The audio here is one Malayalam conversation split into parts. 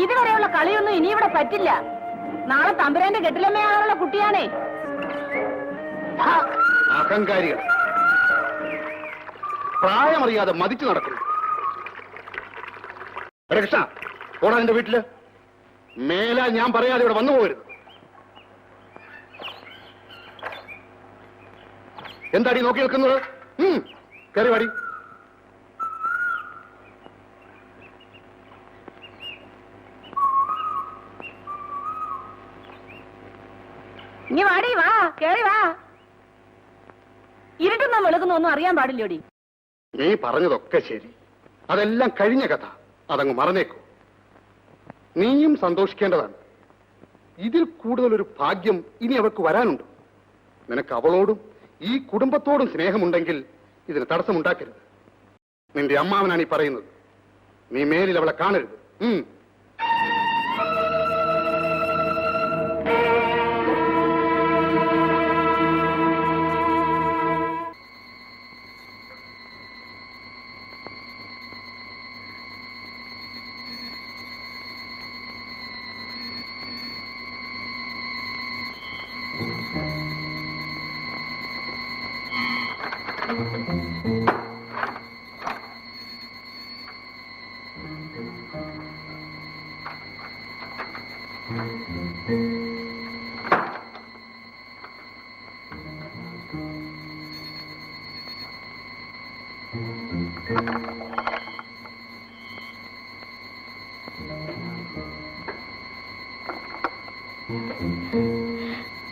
ഇതുവരെയുള്ള കളിയൊന്നും ഇനി ഇവിടെ പറ്റില്ല. നാളെ തമ്പുരാന്റെ കെട്ടിലമ്മയാകാനുള്ള കുട്ടിയാണേ. അഹങ്കാരികൾ, പ്രായമറിയാതെ മതിച്ചു നടക്കുന്നു. കൃഷ്ണ, ഓടാ എന്റെ വീട്ടില്. മേലാ ഞാൻ പറയാതെ ഇവിടെ വന്നു പോകരുത്. എന്താടി നോക്കി നിൽക്കുന്നത്? കയറി വാടി. നീ വാടി, വാ, കേറി വാ. ഇരുട്ടുന്ന വെളുക്കുന്നൊന്നും അറിയാൻ പാടില്ലോടി. നീ പറഞ്ഞതൊക്കെ ശരി, അതെല്ലാം കഴിഞ്ഞ കഥ. അതങ്ങ് മറന്നേക്കൂ. നീയും സന്തോഷിക്കേണ്ടതാണ്. ഇതിൽ കൂടുതലൊരു ഭാഗ്യം ഇനി അവൾക്ക് വരാനുണ്ട്. നിനക്ക് അവളോടും ഈ കുടുംബത്തോടും സ്നേഹമുണ്ടെങ്കിൽ ഇതിന് തടസ്സമുണ്ടാക്കരുത്. നിന്റെ അമ്മാവനാണ് ഈ പറയുന്നത്. നീ മേലിൽ അവളെ കാണരുത്.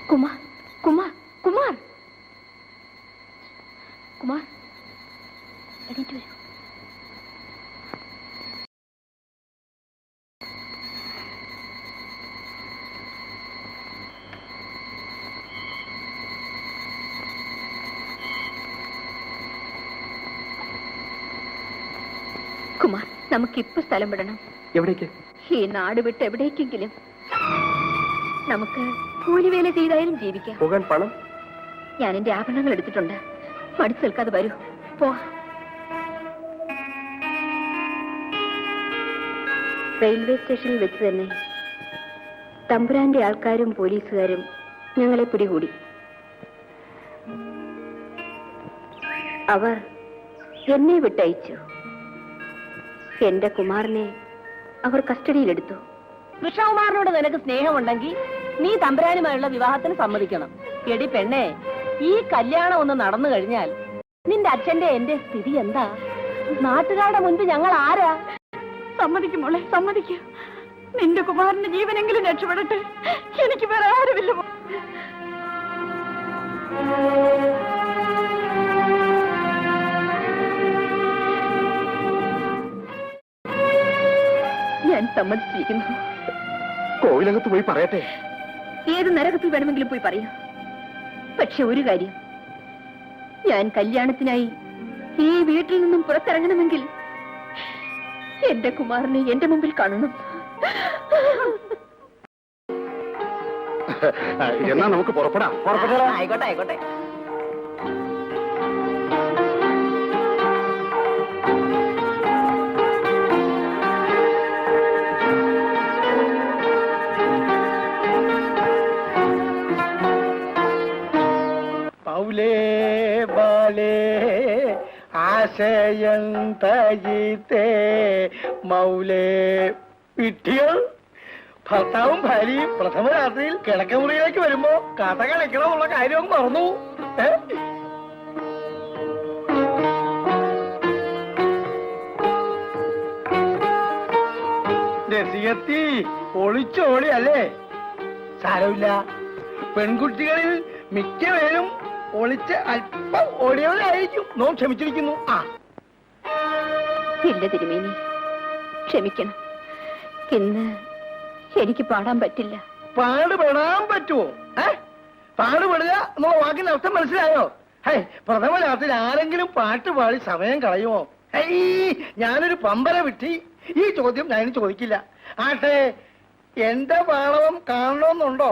കുമാർ, കുമാർ, കുമാർ, കുമാർ, എണീറ്റ് വരൂ. കുമാർ, നമുക്കിപ്പോ സ്ഥലം വിടണം. എവിടേക്ക്? ഈ നാട് വിട്ട് എവിടേക്കെങ്കിലും. നമുക്ക് കൂലിവേല ചെയ്തായാലും ജീവിക്കാം. പോകാൻ പണം? ഞാൻ എന്റെ ആഭരണങ്ങൾ എടുത്തിട്ടുണ്ട്. മടിച്ചു നിൽക്കാതെ വരൂ, പോ. റെയിൽവേ സ്റ്റേഷനിൽ വെച്ച് തന്നെ തമ്പുരാന്റെ ആൾക്കാരും പോലീസുകാരും ഞങ്ങളെ പിടികൂടി. അവർ എന്നെ വിട്ടയച്ചു. എന്റെ കുമാരനെ അവർ കസ്റ്റഡിയിലെടുത്തു. കൃഷ്ണകുമാറിനോട് നിനക്ക് സ്നേഹമുണ്ടെങ്കിൽ നീ തമ്പുരാനുമായുള്ള വിവാഹത്തിന് സമ്മതിക്കണം. എടി പെണ്ണേ, ഈ കല്യാണം ഒന്ന് നടന്നു കഴിഞ്ഞാൽ നിന്റെ അച്ഛന്റെ എന്റെ സ്ഥിതി എന്താ? നാട്ടുകാരുടെ മുൻപ് ഞങ്ങൾ ആരാ? സമ്മതിക്കും മോളെ, സമ്മതിക്കും. നിന്റെ കുമാരന്റെ ജീവനെങ്കിലും രക്ഷപ്പെടട്ടെ. എനിക്ക് വേറെ ആരുമില്ല. ഞാൻ സമ്മതിച്ചിരിക്കുന്നു. കോവിലകത്ത് പോയി പറയട്ടെ? ഏത് നരകത്തിൽ വേണമെങ്കിലും പോയി പറയാം. പക്ഷെ ഒരു കാര്യം, ഞാൻ കല്യാണത്തിനായി ഈ വീട്ടിൽ നിന്നും പുറത്തിറങ്ങണമെങ്കിൽ എന്റെ കുമാരനെ എന്റെ മുമ്പിൽ കാണണം. എന്നാ നമുക്ക് പുറപ്പെടാം. ആയിക്കോട്ടെ, ആയിക്കോട്ടെ. ആശയന്തയിത്തേ മൗലേ വിഡ്ഢികൾ. ഭർത്താവും ഭാര്യയും പ്രഥമ രാത്രിയിൽ കിടക്കമുറിയിലേക്ക് വരുമ്പോ കഥ കളിക്കണമെന്നുള്ള കാര്യവും മറന്നു. രസികത്തി ഒളിച്ചോളി അല്ലേ? സാരമില്ല, പെൺകുട്ടികളിൽ മിക്കവരും ഒളിച്ച് അല്പം ഓടിയവരായിരിക്കും. നോം ക്ഷമിച്ചിരിക്കുന്നു. ഇല്ല തിരുമേനി, ക്ഷമിക്കണം. ഇന്ന് എനിക്ക് പാടാൻ പറ്റില്ല. പാടുപെടാൻ പറ്റുമോ? പാടുപെടുക എന്നുള്ള വാക്കിന്റെ അർത്ഥം മനസ്സിലായോ? പ്രഥമ രാത്രി ആരെങ്കിലും പാട്ട് പാടി സമയം കളയുമോ? ഞാനൊരു പമ്പര വിട്ടി. ഈ ചോദ്യം ഞാൻ ചോദിക്കില്ല. ആട്ടെ, എന്റെ പാടവം കാണണമെന്നുണ്ടോ?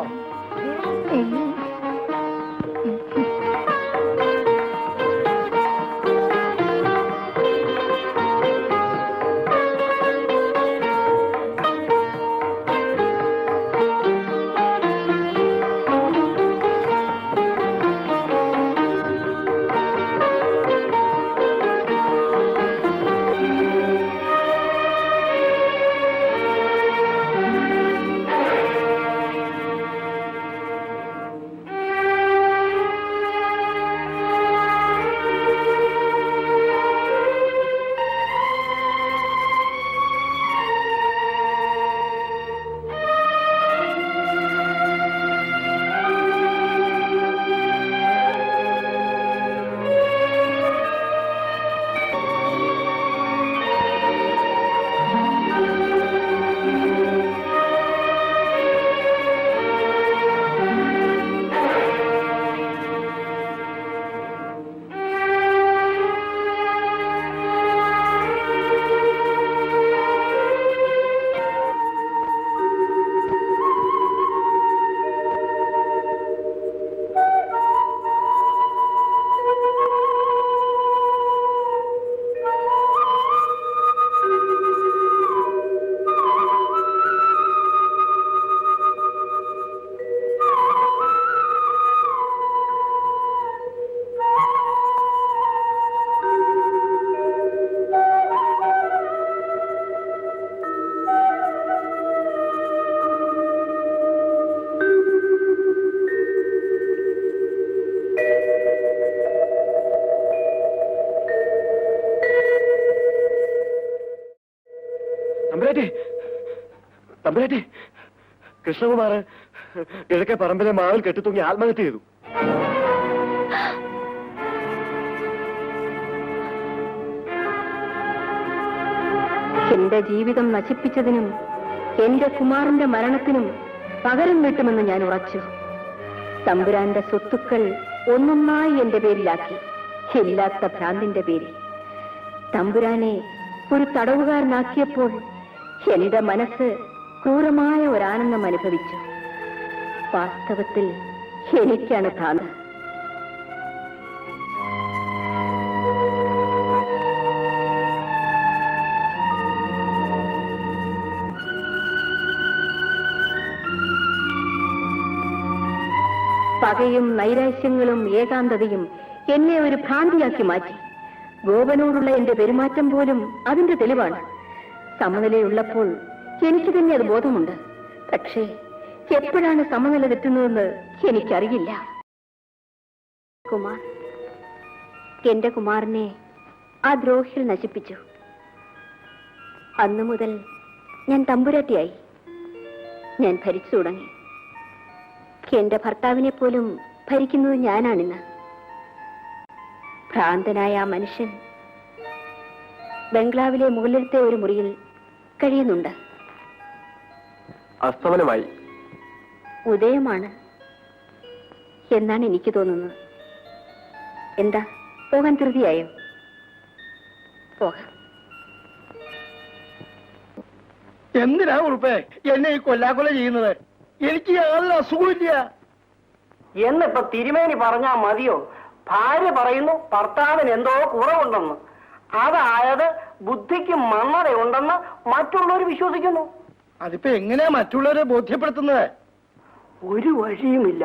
തമ്പുരാട്ടി, കൃഷ്ണകുമാർ കിഴക്കെ പറമ്പിലെ മാവിൽ കെട്ടിത്തൂങ്ങി ആത്മഹത്യ ചെയ്തു. എന്റെ ജീവിതം നശിപ്പിച്ചതിനും എന്റെ കുമാറിന്റെ മരണത്തിനും പകരം വീട്ടുമെന്ന് ഞാൻ ഉറച്ചു. തമ്പുരാന്റെ സ്വത്തുക്കൾ ഒന്നൊന്നായി എന്റെ പേരിലാക്കി, ഇല്ലാത്ത ഭ്രാന്തിന്റെ പേരിൽ. തമ്പുരാനെ ഒരു തടവുകാരനാക്കിയപ്പോൾ എന്റെ മനസ്സ് ക്രൂരമായ ഒരാനന്ദം അനുഭവിച്ചു. വാസ്തവത്തിൽ എനിക്കാണ് ഭ്രാന്ത്. പകയും നൈരാശ്യങ്ങളും ഏകാന്തതയും എന്നെ ഒരു ഭ്രാന്തിയാക്കി മാറ്റി. ഗോപനോടുള്ള എന്റെ പെരുമാറ്റം പോലും അതിന്റെ തെളിവാണ്. സമനിലയുള്ളപ്പോൾ എനിക്ക് തന്നെ അത് ബോധമുണ്ട്. പക്ഷേ എപ്പോഴാണ് സമനില തെറ്റുന്നതെന്ന് എനിക്കറിയില്ല. കുമാർ, എന്റെ കുമാരനെ ആ ദ്രോഹികൾ നശിപ്പിച്ചു. അന്നു മുതൽ ഞാൻ തമ്പുരാട്ടിയായി. ഞാൻ ഭരിച്ചു തുടങ്ങി. എന്റെ ഭർത്താവിനെ പോലും ഭരിക്കുന്നത് ഞാനാണിന്ന്. ഭ്രാന്തനായ ആ മനുഷ്യൻ ബംഗ്ലാവിലെ മുകളിലത്തെ ഒരു മുറിയിൽ കഴിയുന്നുണ്ട്. അസ്തമനമായി. ഉദയമാണ് എന്നാണ് എനിക്ക് തോന്നുന്നത്. എന്താ, പോകാൻ ധൃതിയായോ? പോകാം. എന്തിനാ ഉറുപ്പേ എന്നെ ഈ കൊല്ലാക്കൊല ചെയ്യുന്നത്? എനിക്ക് യാതൊരു അസുഖമില്ല എന്നിപ്പോ തിരുമേനി പറഞ്ഞാ മതിയോ? ഭാര്യ പറയുന്നു ഭർത്താവിന് എന്തോ കുറവുണ്ടെന്ന്. അതായത് ബുദ്ധിക്ക് മന്ദതയുണ്ടെന്ന് മറ്റുള്ളവർ വിശ്വസിക്കുന്നു. അതിപ്പോ എങ്ങനെയാ മറ്റുള്ളവരെ ബോധ്യപ്പെടുത്തുന്നത്? ഒരു വഴിയുമില്ല.